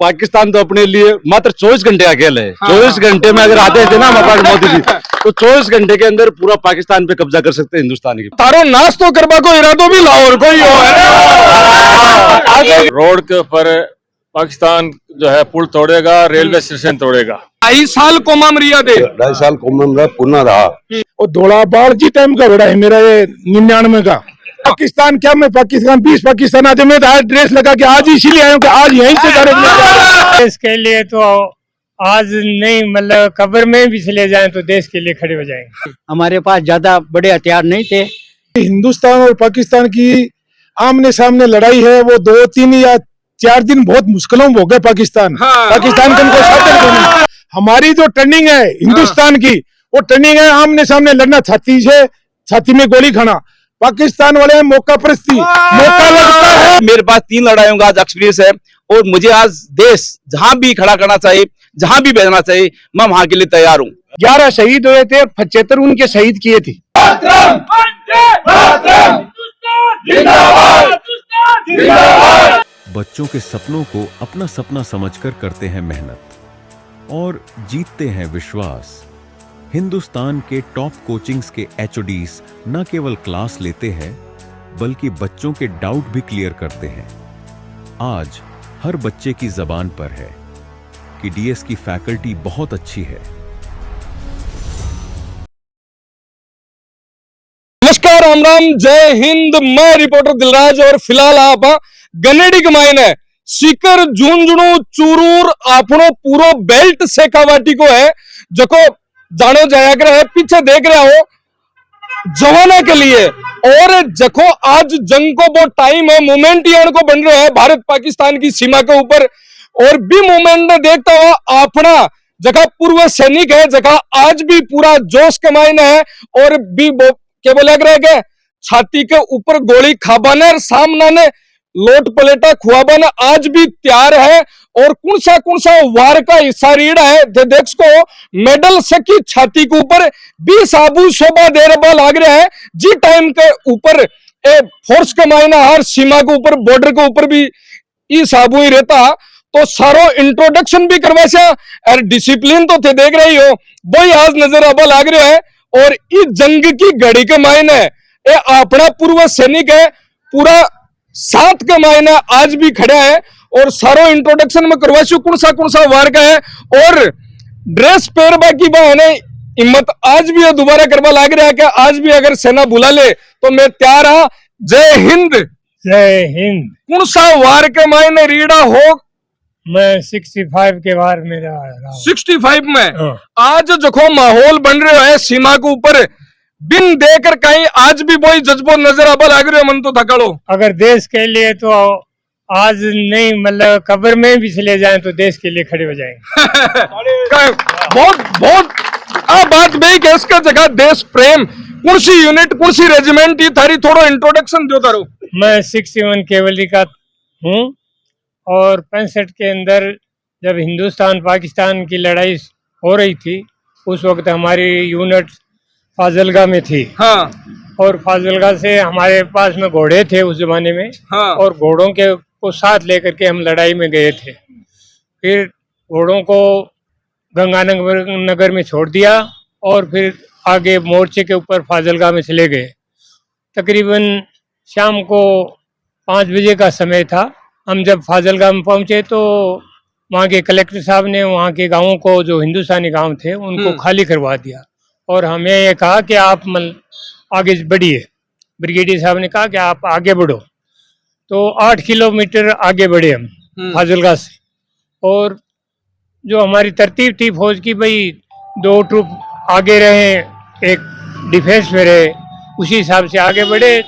पाकिस्तान तो अपने लिए मात्र 24 घंटे अकेले है। 24 घंटे में अगर आते थे ना हमारे मोदी जी, तो 24 घंटे के अंदर पूरा पाकिस्तान पे कब्जा कर सकते हैं हिंदुस्तानी की। तारो नाश तो करबा को इरादो भी लाहौर को ही हो। रोड के ऊपर पाकिस्तान जो है पुल तोड़ेगा, रेलवे स्टेशन तोड़ेगा। 2.5 साल कोमा मरिया दे 2.5 साल कोमा पुनः रहा। और धोला बाढ़ जी टाइम का बड़ा है मेरा ये 99 का। पाकिस्तान क्या मैं पाकिस्तान 20 पाकिस्तान आते मैं आज ड्रेस लगा के आज इसीलिए आया हूँ कि आज यहीं से देश के लिए तो आज नहीं, मतलब कब्र में भी चले जाएं तो देश के लिए खड़े हो जाएंगे। हमारे पास ज्यादा बड़े हथियार नहीं थे। हिंदुस्तान और पाकिस्तान की आमने सामने लड़ाई है, वो 2-3 या 4 दिन बहुत मुश्किलों में हो गए। पाकिस्तान पाकिस्तान का कोई साधन नहीं। हमारी जो टर्निंग है हिंदुस्तान की, वो टर्निंग है आमने सामने लड़ना, छाती से छाती में गोली खाना। पाकिस्तान वाले मौका परस्ती, मौका लगता है। मेरे पास 3 लड़ाइयों का आज एक्सपीरियंस है और मुझे आज देश जहां भी खड़ा करना चाहिए, जहां भी भेजना चाहिए, मैं वहां के लिए तैयार हूं। 11 शहीद हुए थे, 75 उनके शहीद किए थे। बच्चों के सपनों को अपना सपना समझकर करते हैं मेहनत और जीतते हैं विश्वास। हिंदुस्तान के टॉप कोचिंग्स के एचओडीज न केवल क्लास लेते हैं बल्कि बच्चों के डाउट भी क्लियर करते हैं। आज हर बच्चे की जबान पर है कि डीएस की फैकल्टी बहुत अच्छी है। नमस्कार, राम राम, जय हिंद। मैं रिपोर्टर दिलराज और फिलहाल आप गनेडी कमाइन है सीकर झुंझुनू चूरूर आपनो पूरो बेल्ट शेखावाटी को है जको जानो जाया कर है। पीछे देख रहे हो जवाना के लिए और जखो आज जंग को बहुत टाइम है, मोमेंट यान को बन रहे हैं भारत पाकिस्तान की सीमा के ऊपर। और भी मोमेंट में देखता हुआ अपना जगह पूर्व सैनिक है, जगह आज भी पूरा जोश कमाइन है और भी केवल लग रहा है कि छाती के ऊपर गोली खाबाने सामना ने लोट पलेटा खुआबाना आज भी तैयार है। और कौन सा वार का हिस्सा रीड़ा है देख को मेडल सकी छाती के ऊपर 20 आबू शोभा दे रहा लाग रहा है जी टाइम के ऊपर फोर्स कमाइना हर सीमा के ऊपर बॉर्डर के ऊपर भी इस आबू ही रहता। तो सारो इंट्रोडक्शन भी करवासा और डिसिप्लिन तो थे देख रही हो वही आज नजर आबा लाग रहा है। और इस जंग की घड़ी के मायने ये अपना पूर्व सैनिक है, पूरा साथ के मायने आज भी खड़ा है। और सारो इंट्रोडक्शन में करवाशु कौन सा वार का है और ड्रेस पहनबा की बहने हिम्मत आज भी दोबारा करवा लाग रहा है कि आज भी अगर सेना बुला ले तो मैं तैयार हाँ। जय हिंद। जय हिंद। कौन सा वार के मायने रीड़ा हो? मैं 65 के वार में रहा। 65 में आज जो माहौल बन रहे है सीमा के ऊपर बिन देकर कहीं आज भी वही जज्बो नजर आबा लाग रहे मन तो थकड़ो। अगर देश के लिए तो आज नहीं, मतलब कब्र में भी चले जाएं तो देश के लिए खड़े हो जाएंगे। बहुत बात भाई कि इसका जगह देश प्रेम कौन सी यूनिट कौन सी रेजिमेंट ये थारी थोड़ा इंट्रोडक्शन दो तारो। मैं 61 केवली का हूँ और 65 के अंदर जब हिंदुस्तान पाकिस्तान की लड़ाई हो रही थी उस वक्त हमारी यूनिट फाजिलगा में थी। हाँ। और फाजिलगा से हमारे पास में घोड़े थे उस जमाने में। हाँ। और घोड़ों के को साथ लेकर के हम लड़ाई में गए थे। फिर घोड़ों को गंगानगर में छोड़ दिया और फिर आगे मोर्चे के ऊपर फाजिलगा में चले गए। तकरीबन शाम को 5 बजे का समय था। हम जब फाजिलगा में पहुंचे तो वहाँ के कलेक्टर साहब ने वहाँ के गांवों को, जो हिंदुस्तानी गांव थे, उनको खाली करवा दिया और हमें ये कहा कि आप आगे बढ़िए। ब्रिगेडियर साहब ने कहा कि आप आगे बढ़ो। तो 8 किलोमीटर आगे बढ़े हम फाजिलगा से। और जो हमारी तरतीब थी फौज की, भाई 2 ट्रुप आगे रहे, एक डिफेंस में रहे, उसी हिसाब से आगे बढ़े।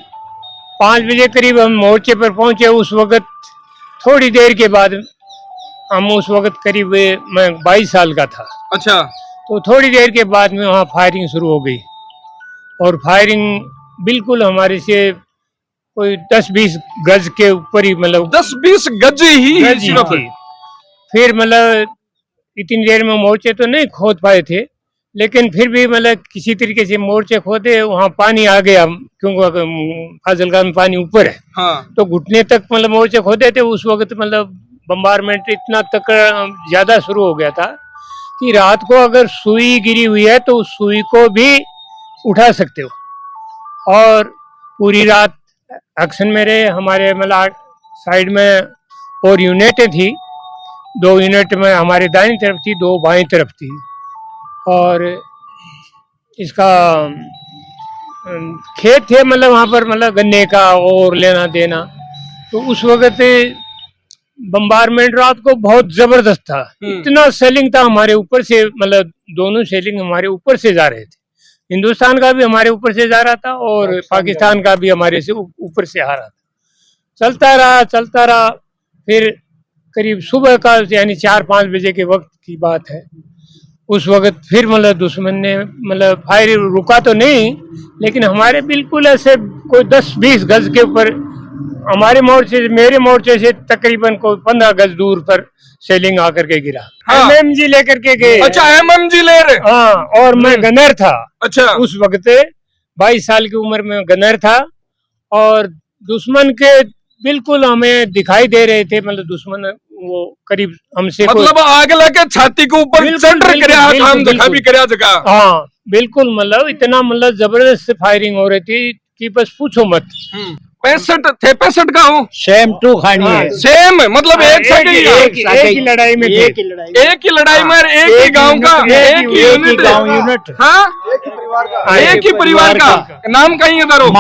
5 बजे करीब हम मोर्चे पर पहुंचे। उस वक्त थोड़ी देर के बाद हम उस वक्त करीब मैं 22 साल का था। अच्छा। तो थोड़ी देर के बाद में वहाँ फायरिंग शुरू हो गई और फायरिंग बिल्कुल हमारे से कोई 10-20 गज के ऊपर ही, मतलब 10-20 गज ही थी। फिर मतलब इतनी देर में मोर्चे तो नहीं खोद पाए थे, लेकिन फिर भी मतलब किसी तरीके से मोर्चे खोदे। वहाँ पानी आ गया क्योंकि फाजिलगा में पानी ऊपर है। हाँ। तो घुटने तक मतलब मोर्चे खोदे थे। उस वक्त मतलब बम्बारमेंट इतना तक ज्यादा शुरू हो गया था कि रात को अगर सुई गिरी हुई है तो उस सुई को भी उठा सकते हो। और पूरी रात एक्शन में रहे हमारे, मतलब साइड में और यूनिटें थी, 2 यूनिट में हमारे दाहिनी तरफ थी, 2 बाईं तरफ थी। और इसका खेत थे, मतलब वहाँ पर, मतलब गन्ने का और लेना देना। तो उस वक्त बम्बारमेंट रात को बहुत जबरदस्त था, इतना सेलिंग था हमारे ऊपर से, मतलब दोनों सेलिंग हमारे ऊपर से जा रहे थे। हिंदुस्तान का भी हमारे ऊपर से जा रहा था और पाकिस्तान का भी हमारे से ऊपर से आ रहा था। चलता रहा। फिर करीब सुबह का यानी 4-5 बजे के वक्त की बात है। उस वक्त फिर मतलब दुश्मन ने मतलब फायर रुका तो नहीं, लेकिन हमारे बिल्कुल ऐसे कोई 10-20 गज के ऊपर हमारे मोर्चे, मेरे मोर्चे से तकरीबन कोई 15 गज दूर पर सेलिंग आकर के गिरा। एमएमजी लेकर के गए। अच्छा, एमएमजी ले रहे? हाँ, और मैं गनर था। अच्छा, उस वक्त 22 साल की उम्र में गनर था और दुश्मन के बिल्कुल हमें दिखाई दे रहे थे, मतलब दुश्मन वो करीब हमसे, मतलब आग लगे छाती के ऊपर जगह। हाँ बिल्कुल, मतलब इतना मतलब जबरदस्त फायरिंग हो रही थी कि बस पूछो मत। 65 का हूँ। सेम टू खानी है। सेम मतलब एक ही लड़ाई में, एक ही लड़ाई में, एक ही गांव का, एक ही यूनिट। हाँ, एक ही परिवार का। नाम कहीं है तारो?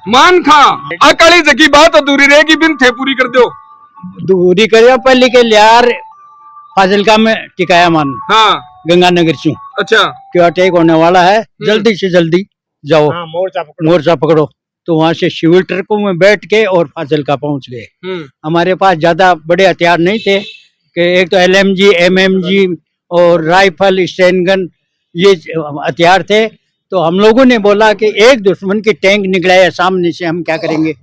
मान खां। अकाली जकी बात अधूरी रहेगी, बिन थे पूरी कर दो। दूरी करियो पहले के यार, फाजिलका में टिकाया मान। हाँ, गंगानगर से। अच्छा, क्यों अटैक होने वाला है, जल्दी से जल्दी जाओ। हाँ, मोर्चा पकड़ो। तो वहां से सिविल ट्रकों में बैठ के और फाजिलका पहुंच गए। हमारे पास ज्यादा बड़े हथियार नहीं थे कि एक तो LMG, MMG और राइफल, स्टेनगन, ये हथियार थे। तो हम लोगों ने बोला कि एक दुश्मन की टैंक निकला है सामने से, हम क्या करेंगे।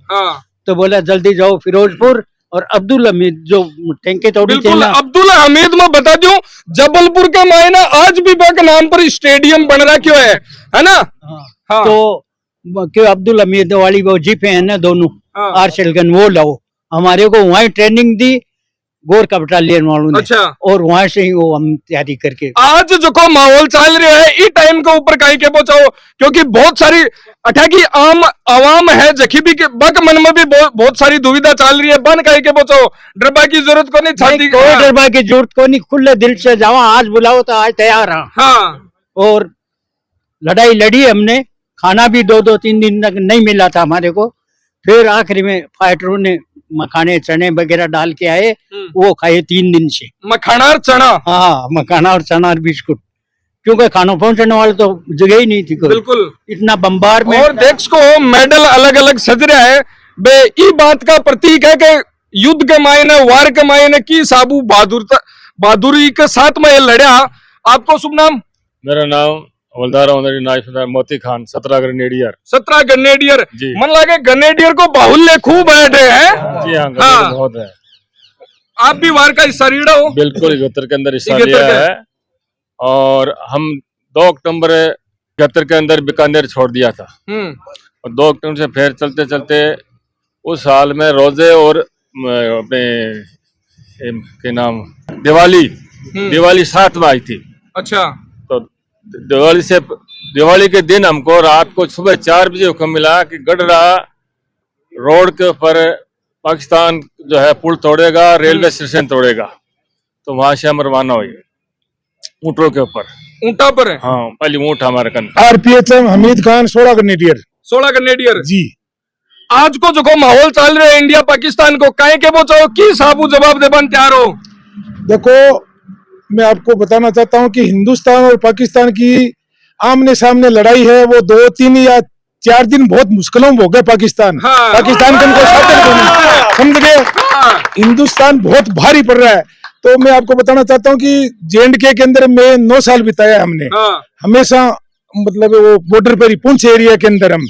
तो बोला जल्दी जाओ फिरोजपुर। और अब्दुल हमीद जो टैंके तोड़ी थे ना, अब्दुल हमीद में बता दूं, जबलपुर के मायना आज भी के नाम पर स्टेडियम बन रहा क्यों है ना। हाँ। तो क्यों अब्दुल हमीद वाली वो जीपे है ना दोनों, आर्शल गन, वो लाओ। हमारे को वहीं ट्रेनिंग दी गोर का बटालियन वालों ने। अच्छा। और वहां से ही वो हम तैयारी करके आज जो को माहौल चल रहा है इस टाइम के ऊपर कहीं के पहुंचाओ, क्योंकि बहुत सारी अठाकी आम आवाम है जखी भी के बक मन में भी बहुत सारी दुविधा चल रही है। बन कहीं के पहुंचाओ, डरबा की जरूरत को नहीं, छाती कोई डरबा की जरूरत को नहीं, खुले दिल से जाओ। आज बुलाओ तो आज तैयार है। हाँ। और लड़ाई लड़ी हमने, खाना भी 2-3 दिन तक नहीं मिला था हमारे को। फिर आखिरी में फाइटरों ने मखाने चने वगैरह डाल के आए, वो खाए 3 दिन से। मखाना और चना? हाँ, मखाना और चना और बिस्कुट, क्योंकि खाना पहुंचने वाले तो जगह ही नहीं थी कोई। बिल्कुल, इतना बम्बार में। और देश को मेडल अलग अलग सज रहा है बे, ई बात का प्रतीक है कि युद्ध के मायने, वार के मायने की साबू बहादुरी के साथ में ये लड़ा। आपको शुभ नाम? मेरा नाम हवलदार मोती खान, 17 ग्रेनेडियर। 17 ग्रेनेडियर मन लगे ग्रेनेडियर को बाहुल्य खूब बैठे हैं। जी हाँ, बहुत है। आप भी वार का हिस्सा रीड़ा हो? बिल्कुल, 71 के अंदर हिस्सा लिया है। और हम 2 अक्टूबर 71 के अंदर बीकानेर छोड़ दिया था। और 2 अक्टूबर से फिर चलते चलते उस साल में रोजे और अपने के नाम दिवाली साथ में आई थी। अच्छा। तो दिवाली के दिन हमको रात को सुबह 4 बजे हुक्म मिला कि गडरा रोड के ऊपर पाकिस्तान जो है पुल तोड़ेगा, रेलवे स्टेशन तोड़ेगा। तो वहां से हम रवाना हुए ऊँटों के ऊपर। ऊँटा पर? हाँ, पहले ऊँट हमारे कन। RPHM Hamid Khan 16 grenadier. 16 grenadier जी। आज को जो माहौल चल रहा है इंडिया पाकिस्तान को, कहीं के बचाओ की साबू जवाब दे बन तैयार हो? देखो, मैं आपको बताना चाहता हूं कि हिंदुस्तान और पाकिस्तान की आमने सामने लड़ाई है, वो 2-3 या 4 दिन बहुत मुश्किलों में हो गए। पाकिस्तान पाकिस्तान का कोई साथी समझ गए। हिंदुस्तान बहुत भारी पड़ रहा है। तो मैं आपको बताना चाहता हूं कि JNK के अंदर में 9 साल बिताया हमने। हमेशा मतलब वो बॉर्डर पर ही, पुंछ एरिया के अंदर हम।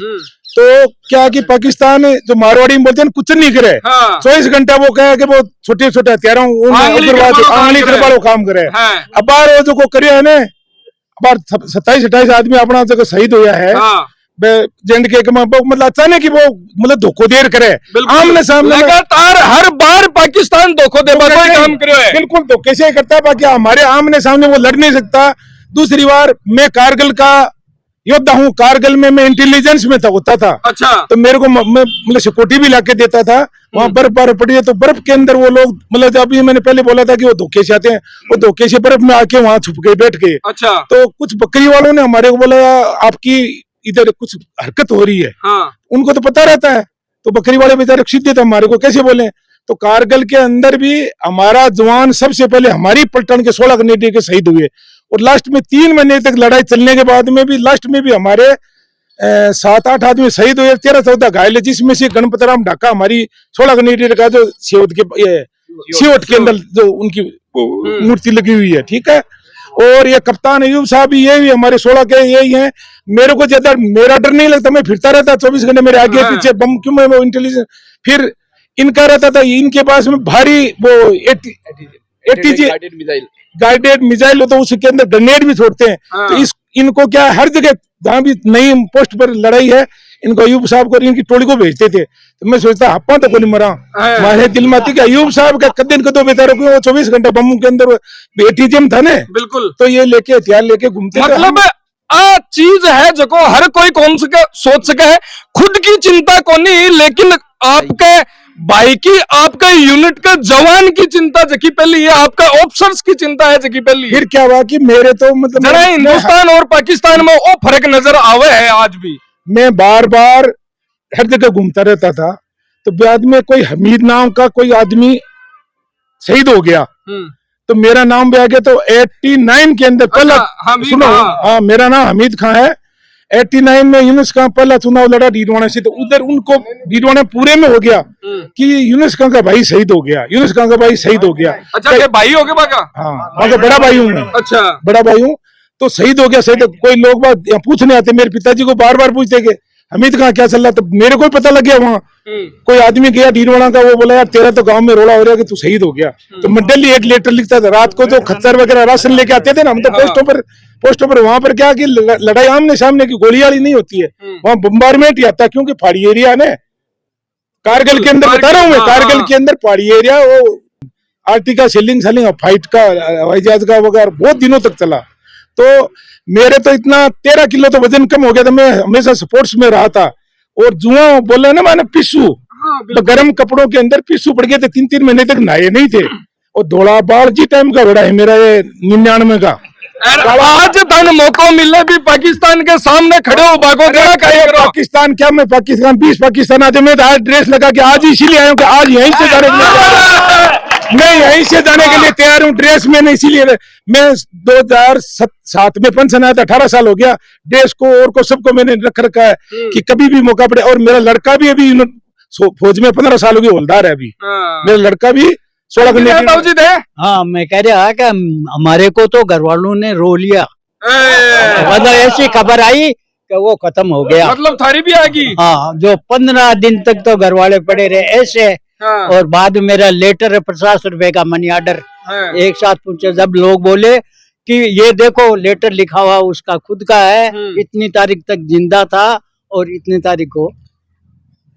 तो क्या कि पाकिस्तान जो मारवाड़ी में बोलते हैं कुछ नहीं करे। 24 घंटा वो कहे कि वो छोटे छोटे हथियारों वालों काम करे। अब बार वो जो करे है ना, 27-28 आदमी अपना जगह शहीद होया है। के मतलब अचानक ही वो मतलब धोखो देर करे आमने सामने लगातार हर बार पाकिस्तान धोखो दे काम करे, बिल्कुल धोखे से करता है। बाकी हमारे आमने सामने वो लड़ नहीं सकता। दूसरी बार मैं कारगिल का योद्धा हूँ, कारगिल में मैं इंटेलिजेंस में होता था। अच्छा, तो मेरे को मतलब सिक्योरिटी भी लाके देता था। वहाँ बर्फ पड़ी है तो बर्फ के अंदर वो लोग मतलब अभी मैंने पहले बोला था कि वो धोखे से आते हैं, वो धोखे से बर्फ में आके वहाँ छुप गए बैठ गए। अच्छा, तो कुछ बकरी वालों ने हमारे को बोला आपकी इधर कुछ हरकत हो रही है। हाँ। उनको तो पता रहता है, तो बकरी वाले बेचारे सीधे तो हमारे को कैसे बोले। तो कारगिल के अंदर भी हमारा जवान सबसे पहले हमारी पलटन के 16 कैडेट के शहीद हुए, और लास्ट में 3 महीने तक लड़ाई चलने के बाद में भी लास्ट में भी हमारे 7-8 आदमी शहीद हुए, 13-14 घायल, जिसमें से गणपत राम ढाका हमारी 16 कैडेट का जो सियोट के अंदर जो उनकी मूर्ति लगी हुई है, ठीक है। और ये कप्तान अयूब साहब भी ये भी हमारे 16 के यही हैं। मेरे को ज्यादा मेरा डर नहीं लगता, मैं फिरता रहता 24 घंटे, मेरे आगे पीछे बम क्यों मैं वो इंटेलिजेंस। फिर इनका रहता था, इनके पास में भारी वो एटीजी गाइडेड मिसाइल हो, तो उसके अंदर ग्रेनेड भी छोड़ते हैं। तो इनको क्या हर जगह जहाँ भी नई पोस्ट पर लड़ाई है, इनको अयूब साहब को इनकी टोली को भेजते थे। तो मैं सोचता हप्पा तो कोई मरा, हमारे दिल में आती कि अयूब साहब का कदम कदो बेचारों को 24 घंटे बम के अंदर एटीजीएम था ना, बिल्कुल। तो ये लेके हथियार लेके घूमते, मतलब आ चीज है जो हर कोई कौन सके सोच सके है, खुद की चिंता को नहीं, लेकिन आपके भाई की, आपका यूनिट का जवान की चिंता जकी पहली है, आपका ऑफिसर्स की चिंता है जकी पहली। फिर क्या हुआ कि मेरे तो मतलब जरा हिंदुस्तान और पाकिस्तान में वो फर्क नजर आवे है आज भी। मैं बार बार हर जगह घूमता रहता था, तो बाद में कोई हमीद नाम का कोई आदमी शहीद हो गया, तो मेरा नाम भी आ गया। तो 89 के अंदर पहला, सुनो, हाँ मेरा नाम हमीद खान है। 89 में यूनुस खान पहला चुनाव लड़ा डीडवाना से, तो उधर उनको डीडवाना पूरे में हो गया कि यूनुस खान का भाई शहीद हो गया, यूनुस खान का भाई शहीद हो गया। अच्छा, ये भाई हो गया बाका? हाँ, बाका बड़ा भाई हूँ मैं। अच्छा, बड़ा भाई हूँ, तो शहीद हो गया। शहीद कोई लोग बात पूछने आते, मेरे पिताजी को बार बार पूछते कि हमीद खान क्या चल रहा, तो मेरे को पता लग गया। वहाँ कोई आदमी गया डीडवाना का, वो बोला यार तेरा तो गांव में रोड़ा हो रहा है कि तू शहीद हो गया। तो मैं डेली एक लेटर लिखता था रात को, जो खच्चर वगैरह राशन लेके आते थे ना हम, तो पोस्टों पर वहां पर क्या कि लड़ाई आमने सामने की गोलीबारी नहीं होती है, वहाँ बम्बारमेंट ही आता है, क्योंकि पहाड़ी एरिया है ना कारगिल के अंदर। बता रहा हूँ मैं, कारगिल के अंदर पहाड़ी एरिया, वो आर्टिक का सेलिंग फाइट का हवाई जहाज का वगैरह बहुत दिनों तक चला। तो मेरे तो इतना 13 किलो तो वजन कम हो गया था, मैं हमेशा स्पोर्ट्स में रहा था। और जुआ बोले ना मैंने पिस्सू, तो गर्म कपड़ों के अंदर पिस्सू पड़ गए थे, 3-3 महीने तक नहाए नहीं थे। और धोला बाल जी टाइम का बड़ा है मेरा, ये 99 का। आज धन मौका मिले भी पाकिस्तान के सामने खड़े हो, भागो पाकिस्तान क्या, मैं पाकिस्तान 20 पाकिस्तान आते, मैं आज ड्रेस लगा के आज इसीलिए आया हूँ कि आज यहीं से जाने के लिए, मैं यहीं से जाने के लिए तैयार हूँ ड्रेस में, नहीं इसीलिए मैं 2007 में पेंशन आया था, 18 साल हो गया। ड्रेस को और को सबको मैंने रख रखा है कि कभी भी मौका पड़े। और मेरा लड़का भी अभी फौज में 15 साल हो गए, हवलदार है अभी मेरा लड़का भी 16 घंटे। हाँ, मैं कह रहा कि हमारे को तो घर वालों ने रो लिया, मतलब ऐसी खबर आई कि वो खत्म हो गया। मतलब थारी भी आ गई? हाँ, जो 15 दिन तक तो घर वाले पड़े रहे ऐसे। और बाद में मेरा लेटर है 50 रुपए का मनी ऑर्डर एक साथ पूछे, जब लोग बोले कि ये देखो लेटर लिखा हुआ उसका खुद का है, इतनी तारीख तक जिंदा था और इतनी तारीख को।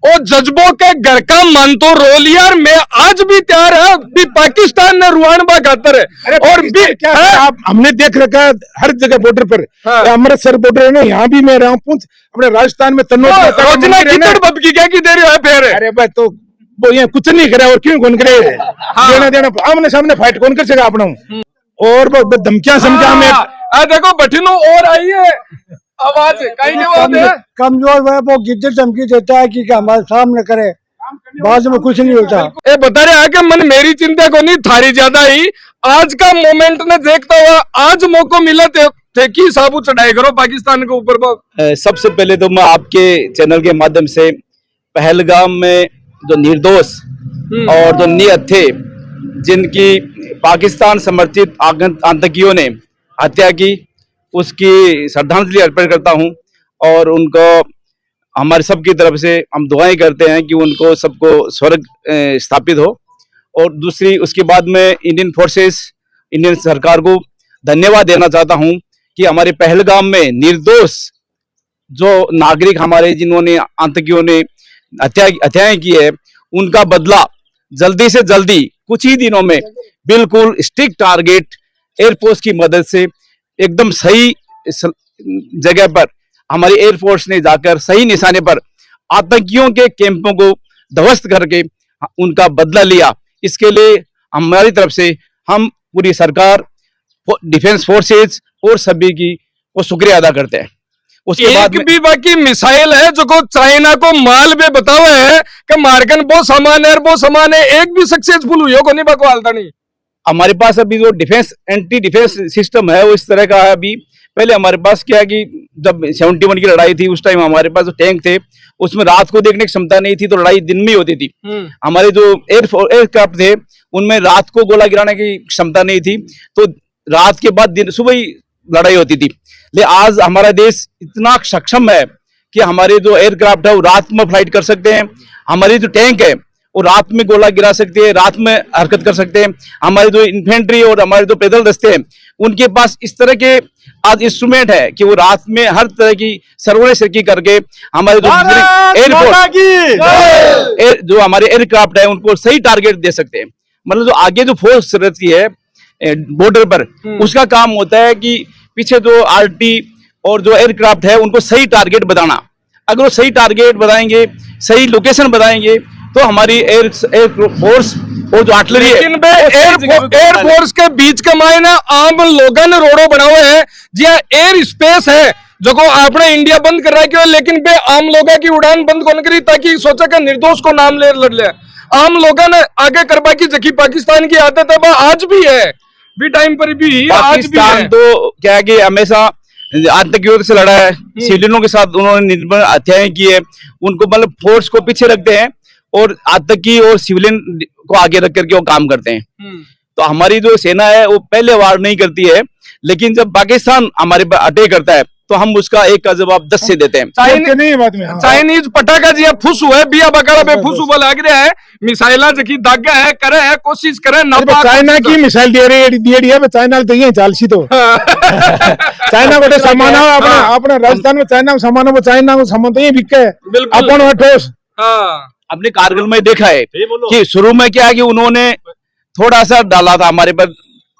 ओ जज्बों के घर का मन तो रो लिया, मैं आज भी तैयार है भी पाकिस्तान ने रुआनबा खातर है। और भी क्या आप हमने देख रखा है हर जगह बॉर्डर पर, अमृतसर बॉर्डर है ना, यहाँ भी मैं रहा हूँ, अपने राजस्थान में की दे रही है फिर। अरे भाई तो वो ये कुछ नहीं करे और क्यों कौन करे, देना आमने सामने फाइट कौन कर सका अपना। और धमकियां समझा में देखो बठिनो और आई है आवाज, कहीं के बात है कमजोर है वो गिद्दर धमकी देता है कि हमारे सामने करे, बाद में कुछ नहीं होता। ए बता रहे हैं कि मन मेरी चिंता को नहीं थारी ज्यादा ही, आज का मोमेंट ने देखता हुआ आज मौका मिला थे कि साबू चढ़ाई करो पाकिस्तान के ऊपर। सबसे पहले तो मैं आपके चैनल के माध्यम से पहलगाम में जो निर्दोष और जो नियत थे, जिनकी पाकिस्तान समर्थित आतंकियों ने हत्या की, उसकी श्रद्धांजलि अर्पण करता हूं। और उनको हमारे सबकी तरफ से हम दुआएं करते हैं कि उनको सबको स्वर्ग स्थापित हो। और दूसरी उसके बाद में इंडियन फोर्सेस, इंडियन सरकार को धन्यवाद देना चाहता हूं कि हमारे पहलगाम में निर्दोष जो नागरिक हमारे जिन्होंने आतंकियों ने हत्याएं की है, उनका बदला जल्दी से जल्दी कुछ ही दिनों में बिल्कुल स्ट्रिक्ट टारगेट एयरफोर्स की मदद से एकदम सही जगह पर हमारी एयरफोर्स ने जाकर सही निशाने पर आतंकियों के कैंपों को ध्वस्त करके उनका बदला लिया। इसके लिए हमारी तरफ से हम पूरी सरकार, डिफेंस फोर्सेज और सभी की को शुक्रिया अदा करते हैं। उसके बाद एक भी बाकी मिसाइल है जो को चाइना को माल में बतावे है कि मार्कन वो सामान है वो सामान है, एक भी सक्सेसफुल हुई हो को नहीं बकवालता नहीं। हमारे पास अभी जो डिफेंस एंटी डिफेंस सिस्टम है वो इस तरह का है। अभी पहले हमारे पास क्या है कि जब 71 की लड़ाई थी उस टाइम हमारे पास जो टैंक थे उसमें रात को देखने की क्षमता नहीं थी, तो लड़ाई दिन में ही होती थी। हमारे जो एयरक्राफ्ट थे उनमें रात को गोला गिराने की क्षमता नहीं थी, तो रात के बाद दिन सुबह ही लड़ाई होती थी। लेकिन आज हमारा देश इतना सक्षम है कि हमारे जो एयरक्राफ्ट है वो रात में फ्लाइट कर सकते हैं, हमारी जो टैंक है वो रात में गोला गिरा सकते हैं, रात में हरकत कर सकते हैं। हमारे जो इन्फेंट्री और हमारे जो पैदल दस्ते हैं उनके पास इस तरह के आज इंस्ट्रूमेंट है कि वो रात में हर तरह की सर्वे सर्की करके हमारे जो एयरफोर्स जो हमारे एयरक्राफ्ट है उनको सही टारगेट दे सकते हैं। मतलब जो आगे जो फोर्स रहती है बॉर्डर पर, उसका काम होता है कि पीछे जो आरटी और जो एयरक्राफ्ट है उनको सही टारगेट बताना। अगर वो सही टारगेट बताएंगे, सही लोकेशन बताएंगे, तो हमारी एयर फोर्स और जो आर्टिलरी है एयरफोर्स के बीच के मायने आम लोगों ने रोडो बनावे है जिया एयर स्पेस है जो को आपने इंडिया बंद कर रहा है क्यों, लेकिन बे आम लोगों की उड़ान बंद कौन करी ताकि सोचा कि निर्दोष को नाम ले लड़ ले। आम लोगों ने आगे करवा की जबकि पाकिस्तान की आदत है, आज भी है, भी टाइम पर भी आज भी है। तो क्या है कि हमेशा आतंकियों से लड़ा है, सिविलियनों के साथ उन्होंने निर्मम हत्याएं की है, उनको मतलब फोर्स को पीछे रखते हैं और आतंकी और सिविलियन को आगे रख करके वो काम करते हैं। तो हमारी जो सेना है वो पहले वार नहीं करती है, लेकिन जब पाकिस्तान हमारे पर अटैक करता है तो हम उसका एक का जवाब 10 से देते हैं। चाइनीज पटाखा जी फुस हुआ है, बिया बकारा पे फुस हुआ लग रहा है, मिसाइला जकी दागा है, करे है, कोशिश करे ना। चाइना की मिसाइल दे रही है, चाइना तो ये चालसी तो चाइना को सामान अपने राजस्थान में चाइना में सामान वो चाइना को सामान तो ये बिके अपन ठोस। अपने कारगिल में देखा है कि शुरू में क्या है कि उन्होंने थोड़ा सा डाला था हमारे पर,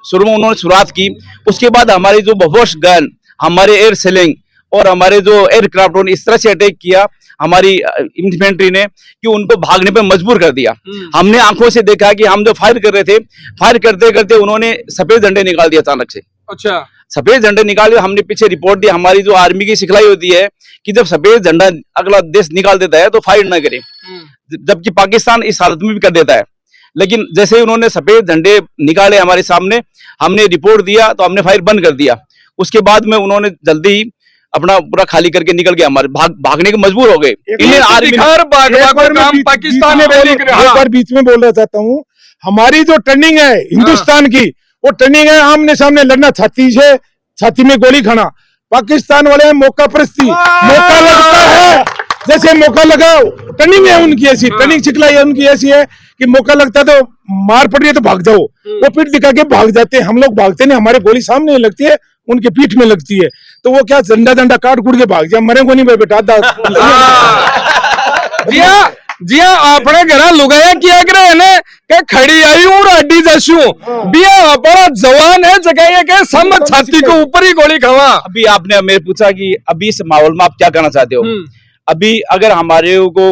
शुरू में उन्होंने शुरुआत की, उसके बाद हमारी जो बफोर्स गन, हमारे एयर सेलिंग और हमारे जो एयरक्राफ्ट ने इस तरह से अटैक किया हमारी इन्फेंट्री ने कि उनको भागने पे मजबूर कर दिया। हमने आंखों से देखा कि हम जो फायर कर रहे थे, फायर करते करते उन्होंने सफेद झंडे निकाल दिया अचानक से। अच्छा, सफेद झंडे निकाल दिया, हमने पीछे रिपोर्ट दी। हमारी जो आर्मी की सिखलाई होती है कि जब सफेद झंडा अगला देश निकाल देता है तो फायर ना करे, जबकि पाकिस्तान इस हालत में भी कर देता है। लेकिन जैसे ही उन्होंने सफेद झंडे निकाले हमारे सामने, हमने रिपोर्ट दिया तो हमने फायर बंद कर दिया। उसके बाद में उन्होंने जल्दी ही अपना पूरा खाली करके निकल गया, हमारे भागने के मजबूर हो गए। पाकिस्तान में एक बार बीच में बोलना चाहता हूँ, हमारी जो ट्रेनिंग है हिंदुस्तान की, वो ट्रेनिंग है आमने सामने लड़ना, छाती में गोली खाना। पाकिस्तान वाले मौका परस्ती, मौका लगता है जैसे मौका लगाओ, ट्रेनिंग है उनकी ऐसी, ट्रेनिंग सिखलाई है उनकी ऐसी है कि मौका लगता है तो मार पड़ रही है तो भाग जाओ, वो पीठ दिखा के भाग जाते हैं। हम लोग भागते नहीं, हमारे गोली सामने लगती है, उनके पीठ में लगती है, तो वो क्या झंडा काट कूट के भाग जाए, मरे को नहीं बेटा। जिया आपने घर लुगाया किया करे ने के खड़ी आई हूं और अड्डी जशू बिया बड़ा जवान है, जगह के सम छाती के ऊपर ही गोली खावा। अभी आपने मेरे पूछा कि अभी इस माहौल में आप क्या करना चाहते हो। अभी अगर हमारे को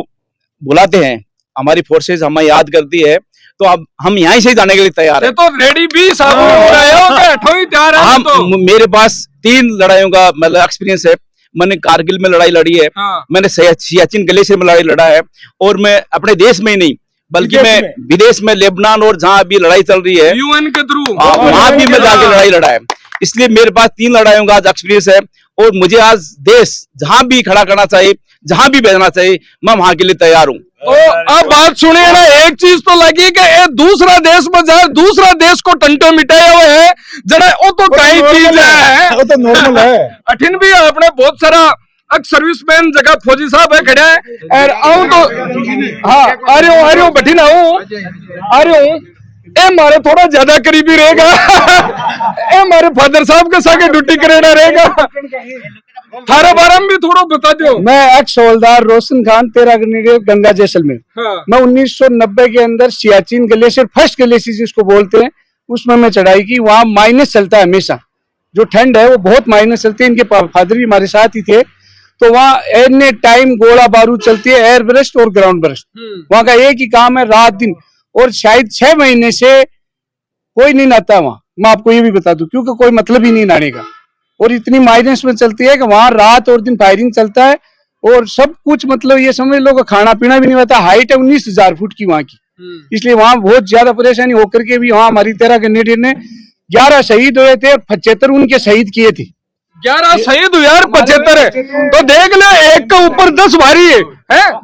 बुलाते हैं, हमारी फोर्सेस हमें याद करती है, तो अब हम यहीं से जाने के लिए तैयार हैं। तो रेडी भी तैयार है। हम मेरे पास 3 लड़ाइयों का मतलब एक्सपीरियंस है। मैंने कारगिल में लड़ाई लड़ी है, मैंने सियाचिन ग्लेशियर में लड़ाई लड़ा है, और मैं अपने देश में ही नहीं बल्कि मैं विदेश में लेबनान और जहां अभी लड़ाई चल रही है यूएन के थ्रू वहां भी मैं जाके लड़ाई लड़ा है। इसलिए मेरे पास 3 लड़ाइयों का आज एक्सपीरियंस है, और मुझे आज देश जहां भी खड़ा करना चाहिए, जहां भी भेजना चाहिए, मैं वहां के लिए तैयार हूँ। तो अब बात सुनिए ना, एक चीज तो लगी कि ये दूसरा देश में जाए, दूसरा देश को टंटे मिटाए हुए है जरा, वो तो कई चीज है, वो तो नॉर्मल है। अठिन भी आपने बहुत सारा सर्विसमैन जगह फौजी साहब है खड़े हैं, और आऊं तो हाँ आ रही हूँ बैठी ना हूँ ए मारे थोड़ा ज्यादा करीबी रहेगा ए मारे फादर साहब के साथ ड्यूटी करेना रहेगा। थारे बारे में भी थोड़ा बता दो। मैं एक्स हवलदार रोशन खान 13 ग्रेनेडियर गंगा जैसलमेर। मैं 1990 के अंदर सियाचिन ग्लेशियर, फर्स्ट ग्लेशियर जिसको बोलते हैं, उसमें मैं चढ़ाई की। वहाँ माइनस चलता है हमेशा, जो ठंड है वो बहुत माइनस चलती है। इनके फादर भी हमारे साथ ही थे, तो वहाँ एनी टाइम गोला बारूद चलती है, एयर ब्रस्ट और ग्राउंड ब्रस्ट। वहाँ का एक ही काम है रात दिन, और शायद 6 महीने से कोई नहीं नहाता वहाँ। मैं आपको ये भी बता दूं, क्योंकि कोई मतलब ही नहीं नहाने का, और इतनी माइनस में चलती है कि वहाँ रात और दिन फायरिंग चलता है, और सब कुछ मतलब ये समझ लो कि खाना पीना भी नहीं होता। हाइट है 19,000 फुट की वहाँ की, इसलिए वहाँ बहुत ज्यादा परेशानी होकर के भी वहाँ हमारी 13 ग्रेनेडियर ने 11 शहीद हुए थे, 75 उनके शहीद किए थे। 11 शहीद हुए यार, 75 है तो देख ले, एक के ऊपर 10 भारी है,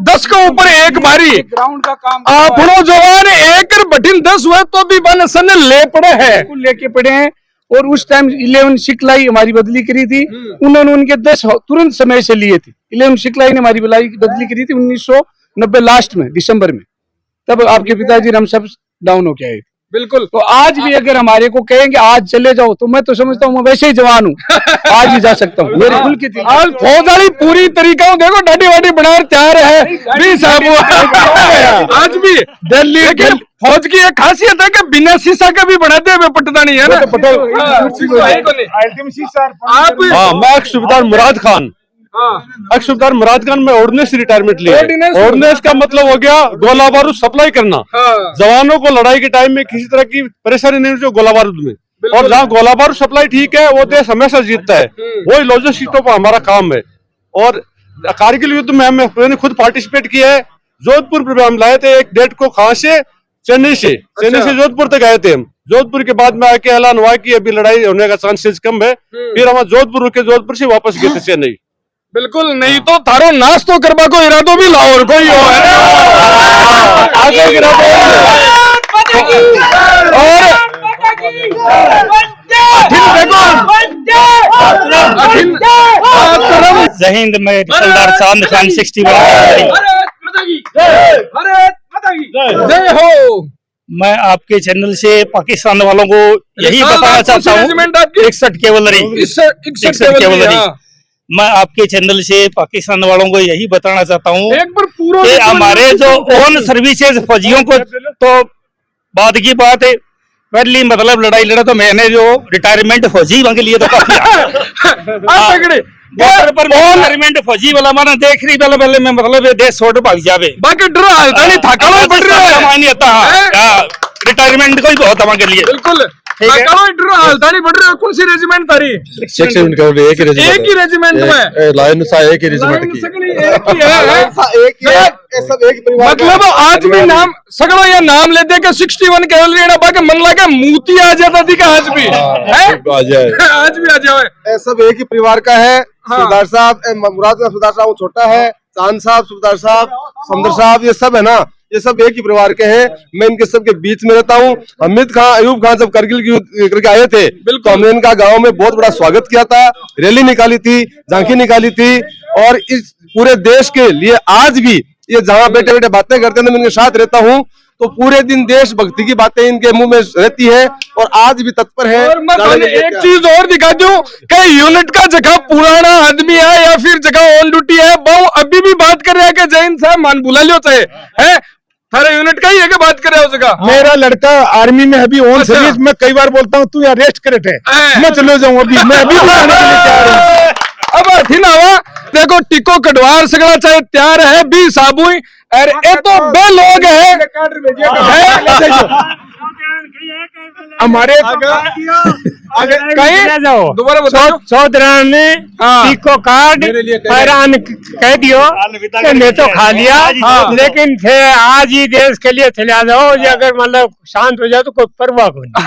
10 के ऊपर 1 भारी। ग्राउंड का काम आपनो जवान एक बटिन 10 हुए तो भी बन सन ले पड़े हैं, लेके पड़े हैं। और उस टाइम 11 सिखलाई हमारी बदली करी थी, उन्होंने उनके 10 तुरंत समय से लिए थे। 11 सिखलाई ने हमारी बदली करी थी 1990 लास्ट में, दिसंबर में, तब आपके पिताजी हम सब डाउन हो के आए थे। बिल्कुल। तो आज भी अगर हमारे को कहेंगे आज चले जाओ, तो मैं तो समझता हूँ मैं वैसे ही जवान हूँ, आज ही जा सकता हूँ। मेरे खुल की थी आज फौज वाली पूरी तरीका देखो, डाडी वाडी बना तैयार है भी साहब आज भी दिल्ली। लेकिन फौज की एक खासियत है कि बिना शीशा के भी बनाते हुए पटता नहीं है ना। आप मैं सूबेदार मुराद खान, सूबेदार मुराद खान में ऑर्डिनेंस से रिटायरमेंट लिया। ऑर्डिनेंस का मतलब हो गया गोला बारूद सप्लाई करना। जवानों को लड़ाई के टाइम में किसी तरह की परेशानी नहीं होती गोला बारूद में, और जहाँ गोला बारूद सप्लाई ठीक है वो देश हमेशा जीतता है। वही लॉजिस्टिक्सों पर हमारा काम है। और कारगिल युद्ध में मैंने खुद पार्टिसिपेट किया है। जोधपुर पर हम लाए थे एक डेट को, कहाँ से, चेन्नई से जोधपुर तक आए थे हम। जोधपुर के बाद में आके ऐलान हुआ कि अभी लड़ाई होने का चांसेस कम है, फिर हम जोधपुर रुके, जोधपुर से वापस गए थे चेन्नई। बिल्कुल, नहीं तो थारो नाश तो करवा को इरादो भी लाहौर को ही हो है। जय हिंद, मैं सरदार चांद खान 61। जय हो। मैं आपके चैनल से पाकिस्तान वालों को यही बताना चाहता हूँ, 61 कैवलरी। मैं आपके चैनल से पाकिस्तान वालों को यही बताना चाहता हूँ कि हमारे जो ऑन सर्विसेज फौजियों को, तो बाद की बात है, पहली मतलब लड़ाई लड़ा तो मैंने जो रिटायरमेंट फौजी के लिए तो काफी पर रिटायरमेंट फौजी वाला माना देख रही पहले मैं मतलब देश छोड़ भाग जावे, बाकी डर थकान पड़ रहा है। रिटायरमेंट को ही बहुत हमारे लिए बिल्कुल कौन सी रेजिमेंट तारी? एक ही रेजिमेंट में लाइन सा एक ही रेजिमेंट मतलब आज भी नाम सगड़ो ये नाम लेते के 61 कैवलरी ना, बाकी मन लगा मूती आ जाता थी आज भी आज भी आ जाए। सब एक ही परिवार का है। सरदार साहब मुराद का सरदार साहब छोटा है, चांद साहब, सुबेदार साहब, समदर साहब, ये सब है ना, ये सब एक ही परिवार के हैं। मैं इनके सबके बीच में रहता हूँ। हमीद खान, अयूब खान जब करगिल की युद्ध करके आए थे तो हमने इनका गांव में बहुत बड़ा स्वागत किया था, रैली निकाली थी, झांकी निकाली थी। और इस पूरे देश के लिए आज भी ये जहाँ बैठे बैठे बातें करते हैं, मैं इनके साथ रहता हूँ, तो पूरे दिन देशभक्ति की बातें इनके मुंह में रहती है और आज भी तत्पर है। और मैं एक चीज और दिखा दूं कि यूनिट का जगह पुराना आदमी है या फिर जगह ऑन ड्यूटी है, वो अभी भी बात कर रहा है कि जैन साहब मान बुला लियो चाहे है थारे यूनिट का ही है कि बात करे उस जगह। मेरा लड़का आर्मी में अभी ऑन सर्विस, मैं कई बार बोलता हूँ तू यहाँ रेस्ट करे थे, मैं चले जाऊँ अभी, मैं अभी भी आने के लिए तैयार हूँ। अब अठिन आवा देखो टिको कटवार सगड़ा चाहे तैयार है भी साबुई, अरे ये तो बे लोग है हमारे चौधरा ने टिको कार्ड हैरान कह दियो कि मैं तो खा लिया, लेकिन फिर आज ही देश के लिए चला जाओ, ये अगर मतलब शांत हो जाए तो कोई परवाह को नहीं।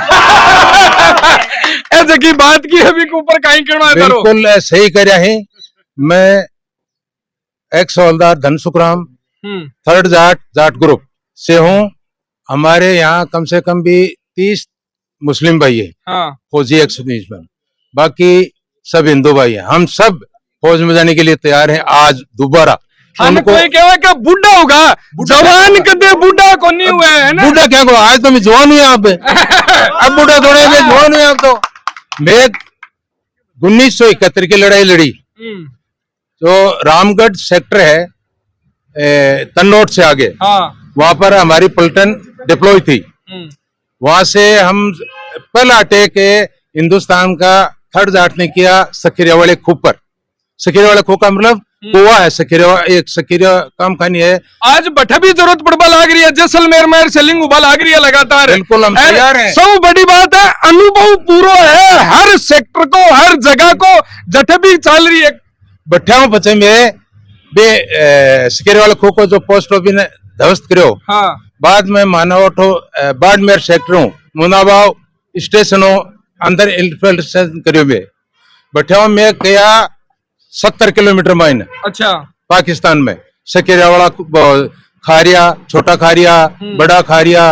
ऐसे की बात की अभी के ऊपर कहीं करना है। बिल्कुल सही कह रहे हैं। मैं एक्स हवलदार धनसुखराम 3rd जाट ग्रुप से हूँ। हमारे यहाँ कम से कम भी 30 मुस्लिम भाई है, फौजी एक्स-सर्विसमैन, बाकी सब हिंदू भाई है। हम सब फौज में जाने के लिए तैयार हैं। आज दोबारा कोई कहे कि बूढ़ा होगा, जवान कदे बूढ़ा को नहीं हुआ है ना। बूढ़ा क्या को, आज तो मैं जवान हूँ यहाँ पे, अब बूढ़ा थोड़े मैं जवान हूँ यहाँ। तो मैं 1971 की लड़ाई लड़ी, जो रामगढ़ सेक्टर है तन्नोट से आगे, वहां पर हमारी पलटन डिप्लॉय थी। वहां से हम पहला अटैक हिंदुस्तान का थर्ड जाट ने किया सखीरिया वाले खूह पर। सखीरिया वाले खूह का मतलब कुआ है, सखीरिया एक सखीरिया काम खानी है। आज बठा भी जरूरत पड़वा लाग रही है, जैसलमेर में सेलिंग उबा लाग रही है लगातार। बिल्कुल हम तैयार हैं। सब बड़ी बात है, अनुभव पूरा है हर सेक्टर को, हर जगह को जठ भी चल रही है। बठिया पचे में बे सखीरिया वाले खूह को जो पोस्ट ऑफिस ने ध्वस्त करो, बाद में मानवठो बाड़मेर सेक्टरों मुनाबाव स्टेशनों अंदर इन्फिल्ट्रेशन करियो में बठिया में गया 70 किलोमीटर माइन। अच्छा, पाकिस्तान में सकेरियावाड़ा, खारिया, छोटा खारिया, बड़ा खारिया,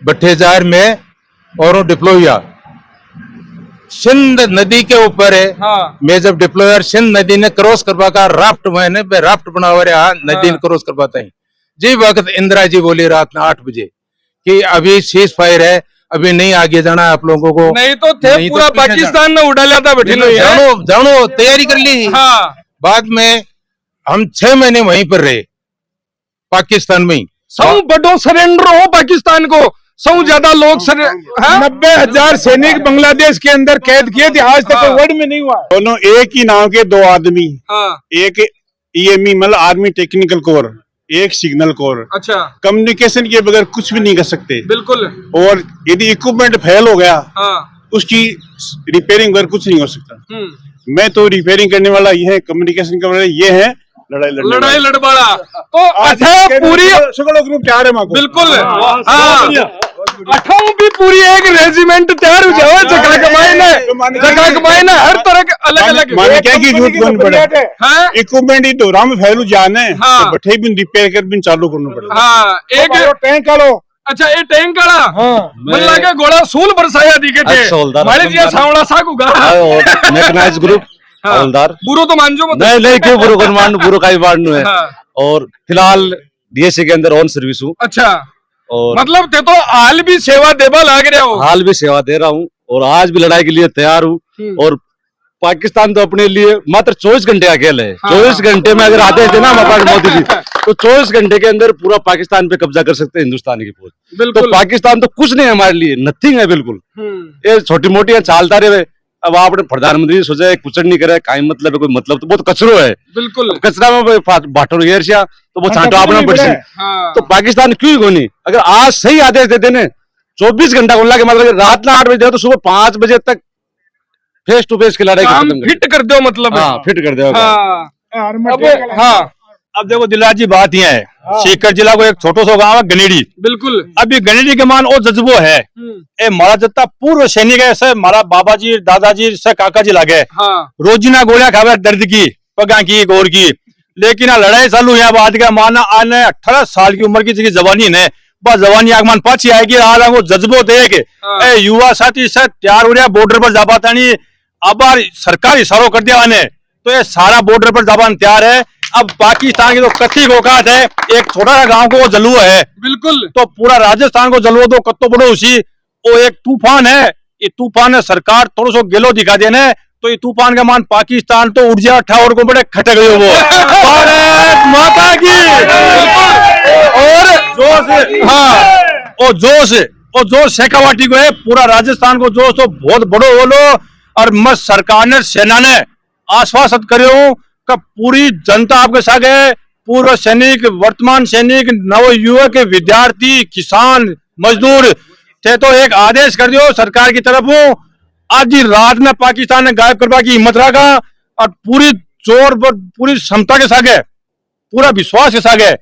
बट्ठेजार में और डिप्लोया सिंध नदी के ऊपर है। मैं जब डिप्लोयर सिंध नदी ने क्रॉस करवा का राफ्ट मैंने राफ्ट बना हुआ रहा, नदी ने क्रॉस करवाता ही जी वक्त इंदिरा जी बोली रात में 8 बजे कि अभी सीज फायर है, अभी नहीं आगे जाना है आप लोगों को। नहीं तो थे नहीं पूरा तो पाकिस्तान ने उड़ा लिया था बैठिलो। जानो तैयारी कर ली। बाद में हम 6 महीने वहीं पर रहे पाकिस्तान में ही। सौ बड़ो सरेंडर हो पाकिस्तान को, सौ ज्यादा लोग 90,000 सैनिक बांग्लादेश के अंदर कैद किए थे, आज तक वर्ल्ड में नहीं हुआ। दोनों एक ही नाव के दो आदमी, एक EME मतलब आर्मी टेक्निकल कोर, एक सिग्नल कोर। अच्छा, कम्युनिकेशन के बगैर कुछ भी नहीं कर सकते। बिल्कुल। और यदि इक्विपमेंट फेल हो गया, उसकी रिपेयरिंग बगैर कुछ नहीं हो सकता। मैं तो रिपेयरिंग करने वाला ये है, कम्युनिकेशन करने वाला ये है, लड़ाई लड़वाड़ा। तो अच्छा पूरी ग्रुप तैयार है। बिल्कुल, अठाऊ भी पूरी एक रेजिमेंट तैयार हो जाओ। जगह कमाई ने हर तरह के अलग अलग माने क्या की जरूरत कौन पड़े इक्विपमेंट ही दोरा में फैलू जाने तो बठे भी रिपेयर कर भी चालू करना पड़े। एक टैंक कालो। अच्छा, ये टैंक काला मन लगे गोला सूल बरसाया दिखे थे हमारे जी सावड़ा सागुगा मैकेनाइज्ड ग्रुप हवलदार। बुरो तो मान जो नहीं क्यों बुरो कर मान, बुरो का ही मानू है। और फिलहाल DSC के अंदर ऑन सर्विस हूँ। अच्छा, और मतलब ते तो हाल भी सेवा देवा लाग रहा हो। हाल भी सेवा दे रहा हूँ और आज भी लड़ाई के लिए तैयार हूँ। और पाकिस्तान तो अपने लिए मात्र 24 घंटे का खेल है। 24 घंटे में अगर आते थे ना मोदी जी, तो 24 घंटे के अंदर पूरा पाकिस्तान पे कब्जा कर सकते हैं हिंदुस्तान की फौज। तो पाकिस्तान तो कुछ नहीं है हमारे लिए, नथिंग है बिल्कुल। ये छोटी मोटी चालता रहे। अब आपने प्रधानमंत्री सोचा कुचड़ नहीं करे, काई मतलब है, कोई मतलब तो बहुत कचरो है। बिल्कुल, कचरा में बाटो एशिया तो वो छांटो अपना पड़े। तो पाकिस्तान क्यों ही नहीं, अगर आज सही आदेश देते ने 24 घंटा बोला के मतलब रात ना 8 बजे तो सुबह 5 बजे तक फेस टू फेस की लड़ाई फिट कर दो, मतलब फिट कर दो। अब देखो दिलराज जी, बात यह है, सीकर जिला को एक छोटो सा गांव है गनेड़ी। बिल्कुल, अभी गनेड़ी के मान और जज्बो है। ए मारा जत्ता पूर्व सैनिक है, से मारा बाबा जी, दादाजी से काका जी लागे। रोजीना गोलियां खावे दर्द की, पगा की, गोर की। लेकिन लड़ाई चालू है बात का माना आने 18 साल की उम्र की जवानी ने बस जवानी आगमान पाछी आएगी। आज वो जज्बो देख युवा साथी से तैयार हो रहा बॉर्डर पर जा पाता नहीं। अब सरकार इशारो कर दिया आने तो ये सारा बॉर्डर पर जबान तैयार है। अब पाकिस्तान की तो कथी औकात है, एक छोटा सा गांव को वो जलुआ है। बिल्कुल, तो पूरा राजस्थान को जलुआ दो कत्तो बड़ो उसी। वो एक तूफान है, ये तूफान है सरकार थोड़ा सा गेलो दिखा देने तो ये तूफान का मान पाकिस्तान तो उठ जाए 18 को बड़े खटक गए वो। भारत माता की। और जोश शेखावाटी को है, पूरा राजस्थान को जोश तो बहुत बड़ो बोलो। और मत सरकार ने, सेना ने आश्वासन करो कि पूरी जनता आपके साथ है। पूर्व सैनिक, वर्तमान सैनिक, नव युवक, विद्यार्थी, किसान, मजदूर थे तो एक आदेश कर दियो सरकार की तरफ। आज ही रात में पाकिस्तान ने गायब करवा की हिम्मत रखा और पूरी जोर पर, पूरी क्षमता के साथ है, पूरा विश्वास के साथ है।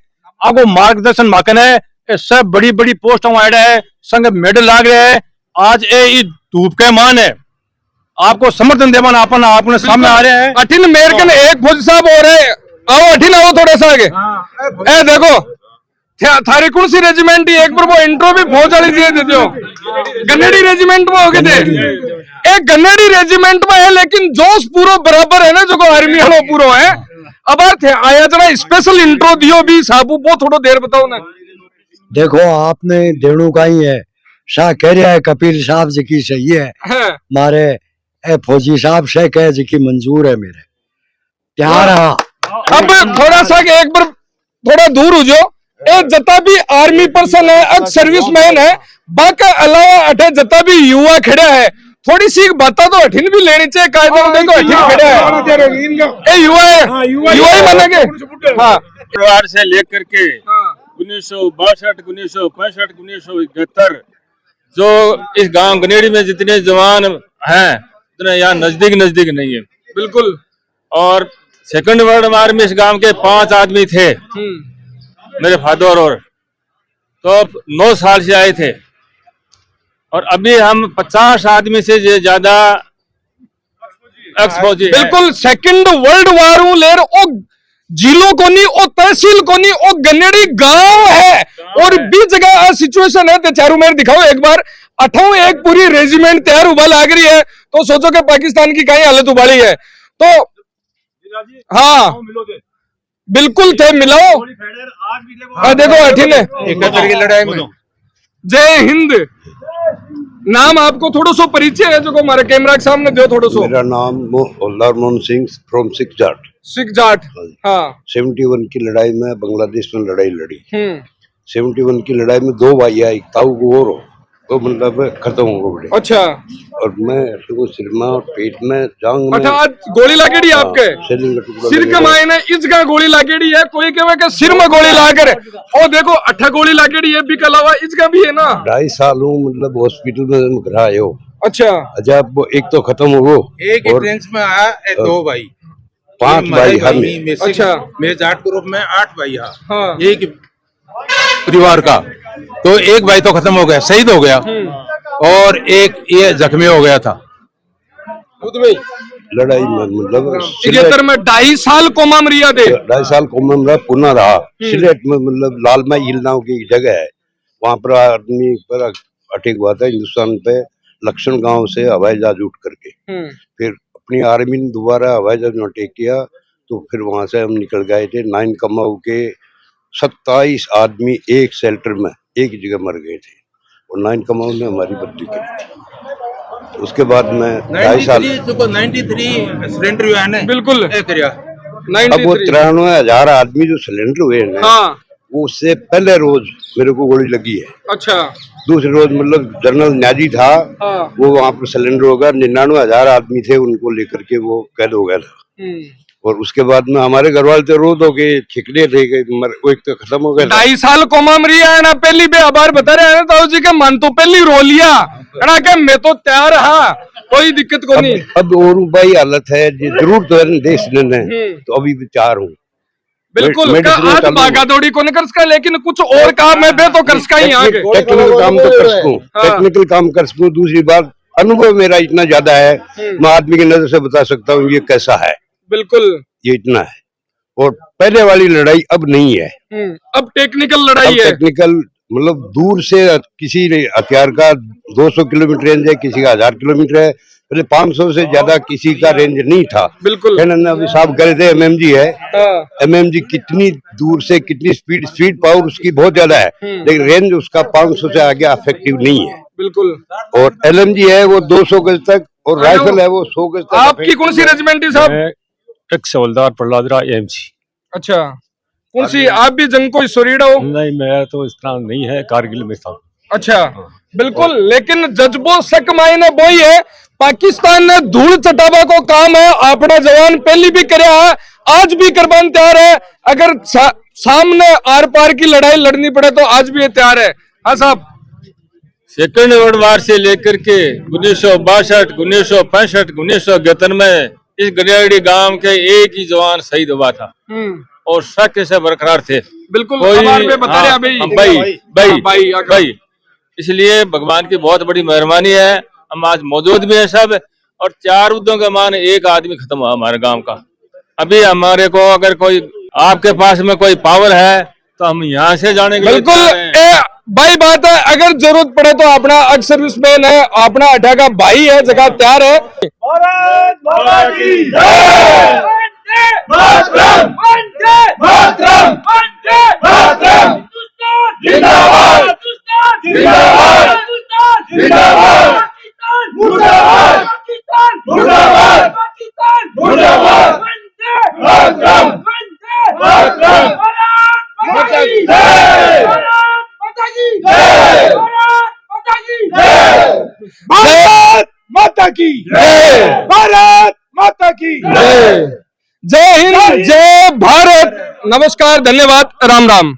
आपको मार्गदर्शन माकन है, सब बड़ी बड़ी पोस्ट है, संग मेडल लाग रहे हैं। आज ये धूप के मान है, आपको समर्थन देवान अपन आपने सामने आ रहे हैं। अठिन मेर के एक फौज साहब हो रहे, आओ अठिन आओ थोड़ा सा आगे। ए देखो थारी कौन सी रेजिमेंट ही एक बार वो इंट्रो भी फौज वाली दिए देते हो। गन्नेड़ी रेजिमेंट में हो गए थे, एक गन्नेड़ी रेजिमेंट में है, लेकिन जोश पूरा बराबर है ना जो आर्मी वालों पूरा है। अब आया जरा स्पेशल इंट्रो दियो भी साहब, वो थोड़ा देर बताओ ना। देखो आपने देणु का ही है, शाह कह रहा है कपिल साहब जी की सही है, मारे ए फौजी साहब से कह जी की मंजूर है मेरे। यहाँ रहा। अब थोड़ा सा एक बार थोड़ा दूर हो जाओ। एक जता भी आर्मी पर्सन है, एक्स सर्विसमैन है, बाका अलावा अठे जता भी युवा खड़ा है, थोड़ी सी बातें तो अठिन भी लेनी चाहिए। कायदे में देखो अठिन खड़ा है, ये युवा है, युवा ही मानेंगे। हाँ, परिवार से लेकर के 1962, 1965, 1971 जो इस गांव गनेड़ी में जितने जवान हैं उतने यहाँ नजदीक नहीं है बिल्कुल। और सेकंड वर्ल्ड वार में इस गांव के 5 आदमी थे, मेरे फादर, और तो 9 साल से आए थे, और अभी हम 50 आदमी से ज्यादा एक्स फौजी। बिल्कुल सेकंड वर्ल्ड वार ले ओ जिलों को नहीं, ओ तहसील को नहीं, ओ गनेड़ी गांव है और भी जगह सिचुएशन है। तो चारों मेरे दिखाओ एक बार, 8 एक पूरी रेजिमेंट तैयार उबा लाग रही है, तो सोचो कि पाकिस्तान की कहीं हालत उबाली है। तो हाँ बिल्कुल थे, मिलाओ। देखो अठिन 71 की लड़ाई में। जय हिंद। नाम आपको थोड़ा सो परिचय है जो को हमारे कैमरा के सामने दो थोड़ा सो। मेरा नाम हवलदार मोहन सिंह फ्रॉम सिख जाट। सिख जाट, हाँ। 71 की लड़ाई में बांग्लादेश में लड़ाई लड़ी। 71 की लड़ाई में 2 भाई आई, ताऊ को और तो मतलब खत्म हो गए। अच्छा। और मैं सिर में और पेट में जांग में। अच्छा, आज गोली लागेड़ी आपके सिर के मायने इस का गोली लागेड़ी है, कोई कहे कि सिर में गोली लाकर, और देखो 8 गोली लागेड़ी है भी के अलावा इसका भी है ना। 2.5 साल हूँ मतलब हॉस्पिटल में घर आयो। अच्छा। जब एक तो खत्म हो एक ट्रेंच में आया 2 भाई, 5 भाई हमें। अच्छा। मेरे जाट ग्रुप में 8 भाई। हाँ, एक परिवार का तो एक भाई तो खत्म हो गया, शहीद हो गया, और एक ये जख्मी हो गया था लड़ाई में। मतलब 73 में 2.5 साल कोमा में रिया दे, 2.5 साल कोमा में पुनः रहा सिलेट में। मतलब लालमा हिल नाम की एक जगह है, वहां पर आदमी पर अटैक हुआ था हिंदुस्तान पे, लक्षण गांव से हवाई जहाज उठ करके। फिर अपनी आर्मी ने दोबारा हवाई जहाज में अटैक किया, तो फिर वहां से हम निकल गए थे। 9 कमाऊ के 27 आदमी एक शेल्टर में एक जगह मर गए थे, और 9 कमाऊ ने हमारी बदली करी थी। उसके बाद में 2.5 साल 93 सिलेंडर हुआ है। बिल्कुल। अब वो 93,000 आदमी जो सिलेंडर हुए हैं, हाँ। वो उससे पहले रोज मेरे को गोली लगी है। अच्छा। दूसरे रोज मतलब जनरल न्याजी था, हाँ। वो वहाँ पर सिलेंडर होगा, 99,000 आदमी थे, उनको लेकर के वो कैद हो गया था। और उसके बाद में हमारे घर वाले तो रोज हो गए, छिकड़े थे, वो एक तो खत्म हो गया। 2.5 साल कोमा में रिया है ना, पहली बे आभार बता रहे हैं ताऊ जी के मन तो पहली रो लिया ना, के मैं तो तैयार हाँ, कोई दिक्कत को नहीं। अब और भाई हालत है जरूर तो देश लेने, तो अभी विचार हूँ। बिल्कुल आज भागा दौड़ी को नहीं कर सका, लेकिन कुछ और काम है बे तो कर सका ही आगे। टेक्निकल काम तो कर सकूं, टेक्निकल काम कर सकूं। दूसरी बात अनुभव मेरा इतना ज्यादा है, मैं आदमी की नजर से बता सकता हूँ ये कैसा है। बिल्कुल, ये इतना है। और पहले वाली लड़ाई अब नहीं है, अब टेक्निकल लड़ाई है। टेक्निकल मतलब दूर से किसी हथियार का 200 किलोमीटर रेंज है, किसी का 1000 किलोमीटर है। पहले 500 से ज्यादा किसी का रेंज नहीं था। बिल्कुल। अभी साहब कह रहे थे एमएमजी है, एमएमजी कितनी दूर से कितनी स्पीड पावर उसकी बहुत ज्यादा है, लेकिन रेंज उसका 500 से आगे इफेक्टिव नहीं है। बिल्कुल। और एलएमजी है वो 200 गज तक, और राइफल है वो 100 गज तक। आपकी कौन सी रेजिमेंट है साहब? एक्स हवलदार प्रहलाद राय एमसी। अच्छा, कौन सी? आप भी जंग को सोरीड़ा हो? नहीं, मैं तो इस तरह नहीं है, कारगिल में था। अच्छा, बिल्कुल। लेकिन जज्बो शक मायने बोई है, पाकिस्तान ने धूल चटावा को काम है, अपना जवान पहली भी करया है, आज भी करबान तैयार है। अगर सामने आर पार की लड़ाई लड़नी पड़े तो आज भी ये तैयार है। हाँ साहब। सेकंड वर्ल्ड वार से लेकर के 1962, 1965, 1971 में इस गनेड़ी गांव के एक ही जवान शहीद हुआ था, और शक से बरकरार थे। बिल्कुल। भाई इसलिए भगवान की बहुत बड़ी मेहरबानी है, हम आज मौजूद भी हैं सब, और 4 युद्धों के मान एक आदमी खत्म हुआ हमारे गांव का। अभी हमारे को अगर कोई आपके पास में कोई पावर है तो हम यहाँ से जाने के लिए बिल्कुल भाई बात है। अगर जरूरत पड़े तो अपना एक्स सर्विसमैन है, अपना अड्डा का भाई है, जगह तैयार है। भारत माता की जय। जिंदाबाद जिंदाबाद जिंदाबाद मुर्दाबाद मुर्दाबाद मुर्दाबाद माता की भारत माता की जय हिंद, जय भारत। नमस्कार, धन्यवाद, राम राम।